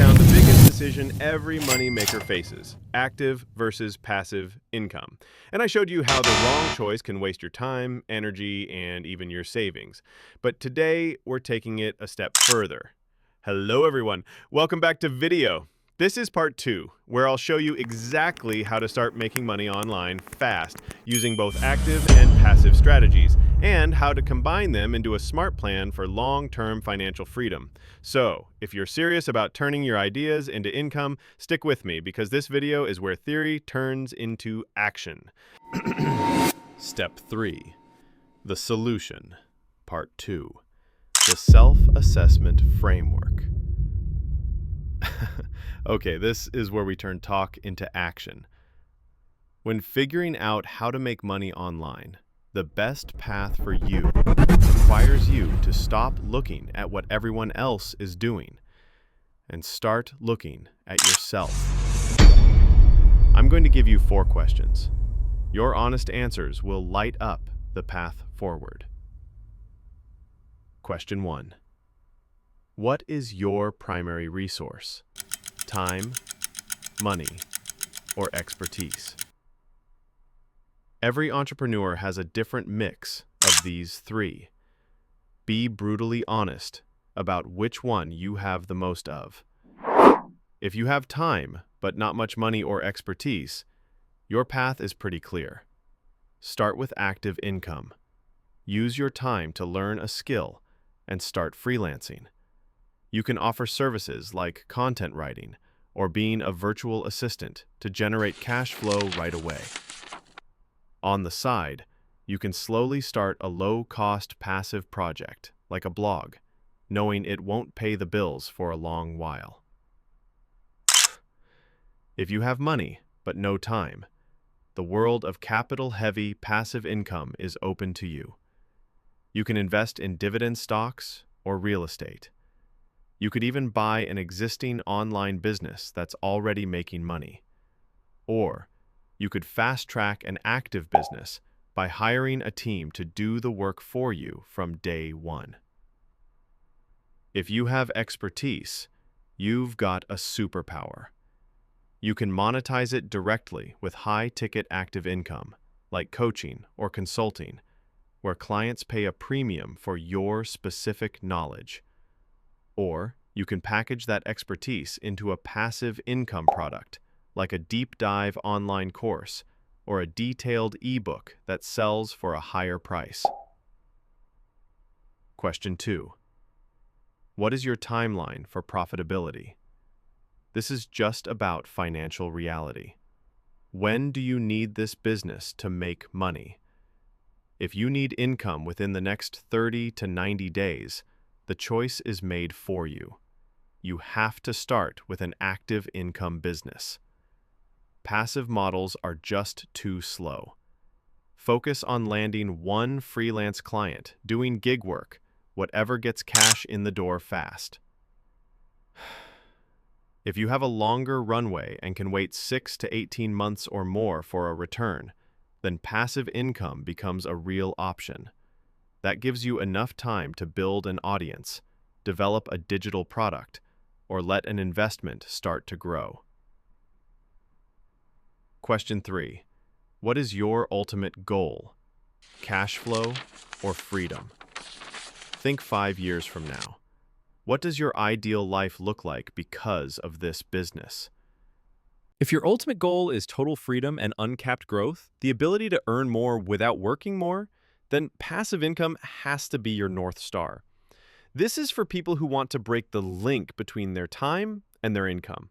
down the biggest decision every moneymaker faces, active versus passive income. And I showed you how the wrong choice can waste your time, energy, and even your savings. But today, we're taking it a step further. Hello, everyone. Welcome back to video. This is part 2, where I'll show you exactly how to start making money online fast, using both active and passive strategies, and how to combine them into a smart plan for long-term financial freedom. So, if you're serious about turning your ideas into income, stick with me because this video is where theory turns into action. Step 3. The solution. Part 2. The self-assessment framework. Okay, this is where we turn talk into action. When figuring out how to make money online, the best path for you requires you to stop looking at what everyone else is doing and start looking at yourself. I'm going to give you 4 questions. Your honest answers will light up the path forward. Question 1. What is your primary resource? Time, money, or expertise? Every entrepreneur has a different mix of these 3. Be brutally honest about which one you have the most of. If you have time, but not much money or expertise, your path is pretty clear. Start with active income. Use your time to learn a skill and start freelancing. You can offer services like content writing or being a virtual assistant to generate cash flow right away. On the side, you can slowly start a low-cost passive project, like a blog, knowing it won't pay the bills for a long while. If you have money, but no time, the world of capital-heavy passive income is open to you. You can invest in dividend stocks or real estate. You could even buy an existing online business that's already making money. Or you could fast-track an active business by hiring a team to do the work for you from day one. If you have expertise, you've got a superpower. You can monetize it directly with high-ticket active income, like coaching or consulting, where clients pay a premium for your specific knowledge. Or you can package that expertise into a passive income product, like a deep dive online course or a detailed ebook that sells for a higher price. Question 2. What is your timeline for profitability? This is just about financial reality. When do you need this business to make money? If you need income within the next 30 to 90 days, the choice is made for you. You have to start with an active income business. Passive models are just too slow. Focus on landing one freelance client, doing gig work, whatever gets cash in the door fast. If you have a longer runway and can wait 6 to 18 months or more for a return, then passive income becomes a real option. That gives you enough time to build an audience, develop a digital product, or let an investment start to grow. Question 3. What is your ultimate goal? Cash flow or freedom? Think 5 years from now. What does your ideal life look like because of this business? If your ultimate goal is total freedom and uncapped growth, the ability to earn more without working more, then passive income has to be your North Star. This is for people who want to break the link between their time and their income.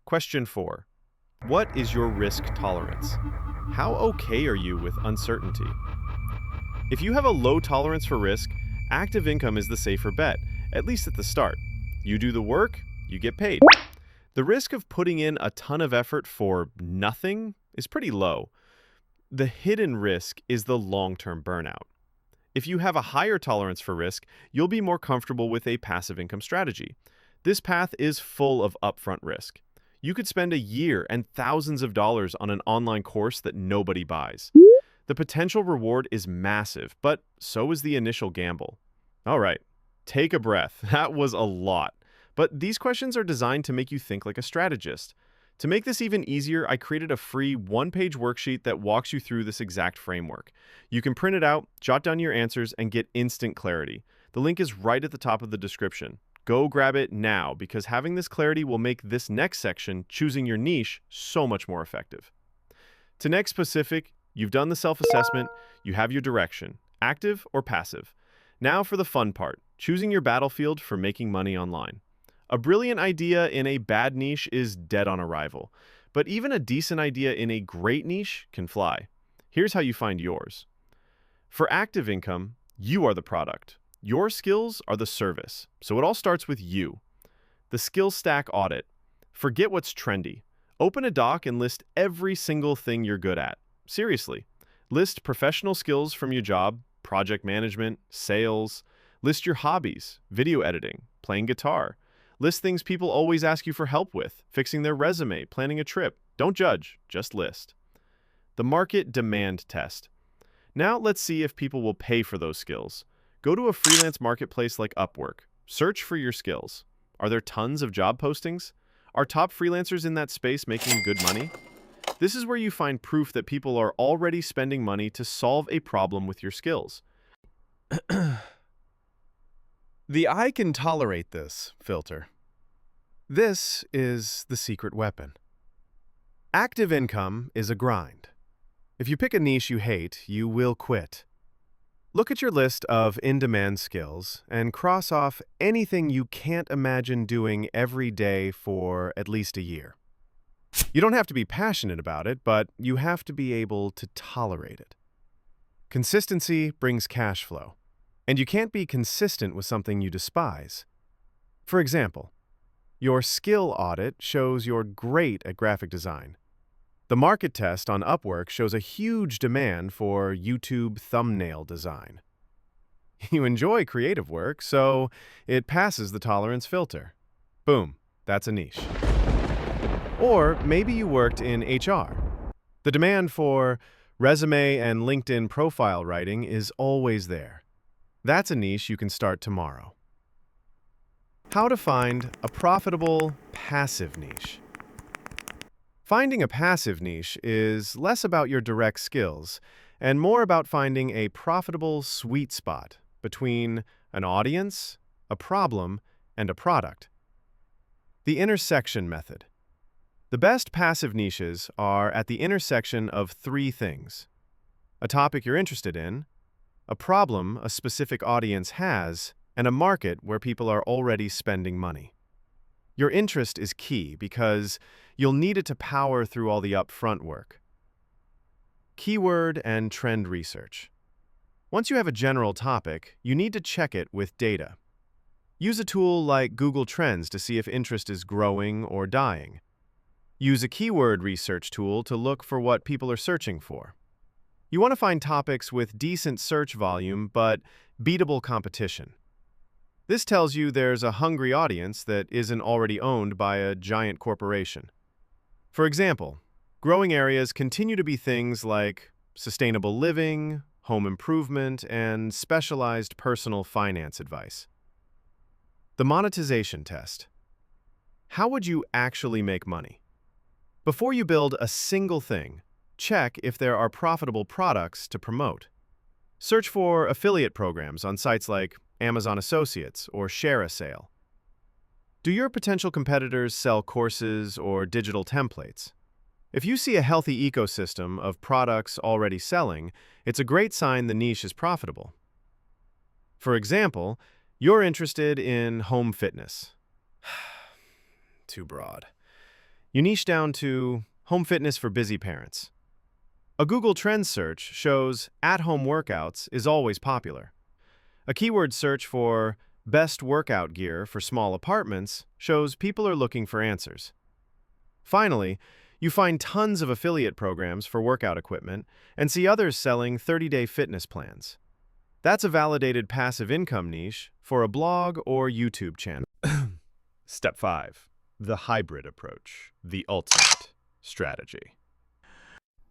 Question 4. What is your risk tolerance? How okay are you with uncertainty? If you have a low tolerance for risk, active income is the safer bet, at least at the start. You do the work, you get paid. The risk of putting in a ton of effort for nothing is pretty low. The hidden risk is the long-term burnout. If you have a higher tolerance for risk, you'll be more comfortable with a passive income strategy. This path is full of upfront risk. You could spend a year and thousands of dollars on an online course that nobody buys. The potential reward is massive, but so is the initial gamble. All right, take a breath. That was a lot. But these questions are designed to make you think like a strategist. To make this even easier, I created a free one-page worksheet that walks you through this exact framework. You can print it out, jot down your answers, and get instant clarity. The link is right at the top of the description. Go grab it now, because having this clarity will make this next section, choosing your niche, so much more effective. To next specific, you've done the self-assessment, you have your direction, active or passive. Now for the fun part, choosing your battlefield for making money online. A brilliant idea in a bad niche is dead on arrival, but even a decent idea in a great niche can fly. Here's how you find yours. For active income, you are the product. Your skills are the service, so it all starts with you. The skill stack audit. Forget what's trendy. Open a doc and list every single thing you're good at. Seriously. List professional skills from your job, project management, sales. List your hobbies, video editing, playing guitar. List things people always ask you for help with, fixing their resume, planning a trip. Don't judge, just list. The market demand test. Now let's see if people will pay for those skills. Go to a freelance marketplace like Upwork. Search for your skills. Are there tons of job postings? Are top freelancers in that space making good money? This is where you find proof that people are already spending money to solve a problem with your skills. The "I can tolerate this" filter. This is the secret weapon. Active income is a grind. If you pick a niche you hate, you will quit. Look at your list of in-demand skills and cross off anything you can't imagine doing every day for at least a year. You don't have to be passionate about it, but you have to be able to tolerate it. Consistency brings cash flow. And you can't be consistent with something you despise. For example, your skill audit shows you're great at graphic design. The market test on Upwork shows a huge demand for YouTube thumbnail design. You enjoy creative work, so it passes the tolerance filter. Boom, that's a niche. Or maybe you worked in HR. The demand for resume and LinkedIn profile writing is always there. That's a niche you can start tomorrow. How to find a profitable, passive niche. Finding a passive niche is less about your direct skills and more about finding a profitable sweet spot between an audience, a problem, and a product. The intersection method. The best passive niches are at the intersection of three things: a topic you're interested in, a problem a specific audience has, and a market where people are already spending money. Your interest is key because you'll need it to power through all the upfront work. Keyword and trend research. Once you have a general topic, you need to check it with data. Use a tool like Google Trends to see if interest is growing or dying. Use a keyword research tool to look for what people are searching for. You want to find topics with decent search volume but beatable competition. This tells you there's a hungry audience that isn't already owned by a giant corporation. For example, growing areas continue to be things like sustainable living, home improvement, and specialized personal finance advice. The monetization test. How would you actually make money? Before you build a single thing, check if there are profitable products to promote. Search for affiliate programs on sites like Amazon Associates or Share a Sale. Do your potential competitors sell courses or digital templates? If you see a healthy ecosystem of products already selling, it's a great sign the niche is profitable. For example, you're interested in home fitness. Too broad. You niche down to home fitness for busy parents. A Google Trends search shows at-home workouts is always popular. A keyword search for best workout gear for small apartments shows people are looking for answers. Finally, you find tons of affiliate programs for workout equipment and see others selling 30-day fitness plans. That's a validated passive income niche for a blog or YouTube channel. Step 5. The hybrid approach, the ultimate strategy.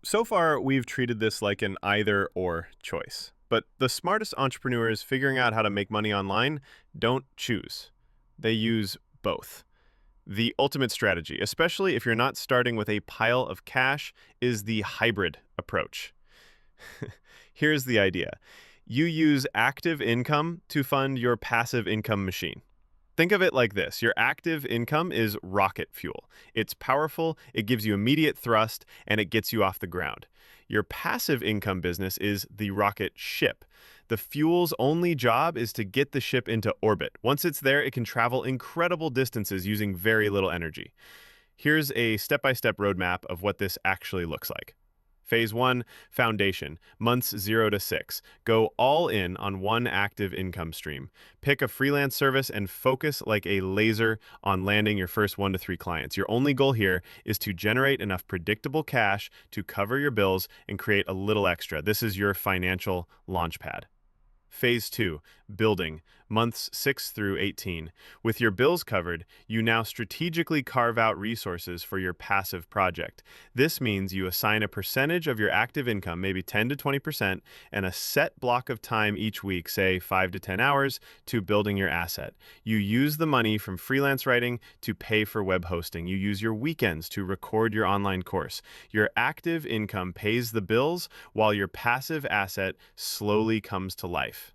So far, we've treated this like an either-or choice. But the smartest entrepreneurs figuring out how to make money online don't choose. They use both. The ultimate strategy, especially if you're not starting with a pile of cash, is the hybrid approach. Here's the idea. You use active income to fund your passive income machine. Think of it like this. Your active income is rocket fuel. It's powerful, it gives you immediate thrust, and it gets you off the ground. Your passive income business is the rocket ship. The fuel's only job is to get the ship into orbit. Once it's there, it can travel incredible distances using very little energy. Here's a step-by-step roadmap of what this actually looks like. Phase 1, foundation, months 0 to 6. Go all in on one active income stream. Pick a freelance service and focus like a laser on landing your first 1 to 3 clients. Your only goal here is to generate enough predictable cash to cover your bills and create a little extra. This is your financial launchpad. Phase 2, building, months 6 through 18. With your bills covered, you now strategically carve out resources for your passive project. This means you assign a percentage of your active income, maybe 10 to 20%, and a set block of time each week, say 5 to 10 hours, to building your asset. You use the money from freelance writing to pay for web hosting. You use your weekends to record your online course. Your active income pays the bills while your passive asset slowly comes to life.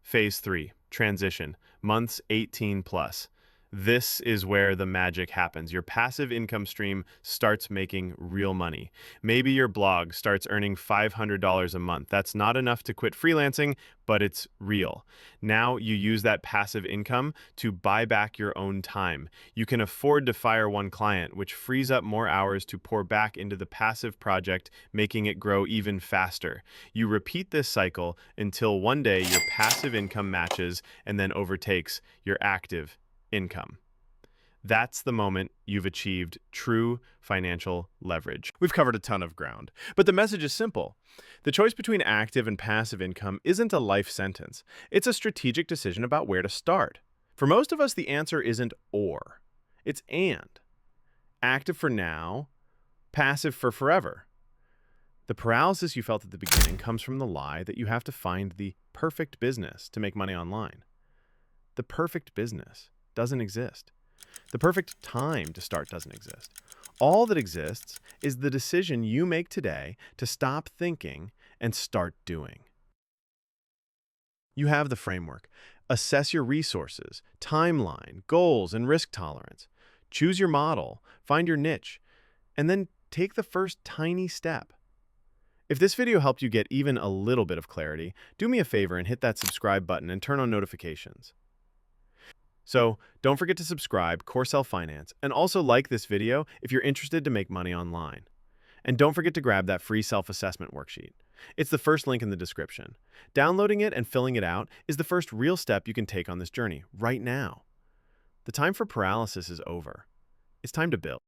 Phase 3, transition, months 18 plus. This is where the magic happens. Your passive income stream starts making real money. Maybe your blog starts earning $500 a month. That's not enough to quit freelancing, but it's real. Now you use that passive income to buy back your own time. You can afford to fire one client, which frees up more hours to pour back into the passive project, making it grow even faster. You repeat this cycle until one day your passive income matches and then overtakes your active income. That's the moment you've achieved true financial leverage. We've covered a ton of ground, but the message is simple. The choice between active and passive income isn't a life sentence. It's a strategic decision about where to start. For most of us, the answer isn't or. It's and. Active for now, passive for forever. The paralysis you felt at the beginning comes from the lie that you have to find the perfect business to make money online. The perfect business doesn't exist. The perfect time to start doesn't exist. All that exists is the decision you make today to stop thinking and start doing. You have the framework. Assess your resources, timeline, goals, and risk tolerance. Choose your model, find your niche, and then take the first tiny step. If this video helped you get even a little bit of clarity, do me a favor and hit that subscribe button and turn on notifications. So don't forget to subscribe, Corcel Finance, and also like this video if you're interested to make money online. And don't forget to grab that free self-assessment worksheet. It's the first link in the description. Downloading it and filling it out is the first real step you can take on this journey right now. The time for paralysis is over. It's time to build.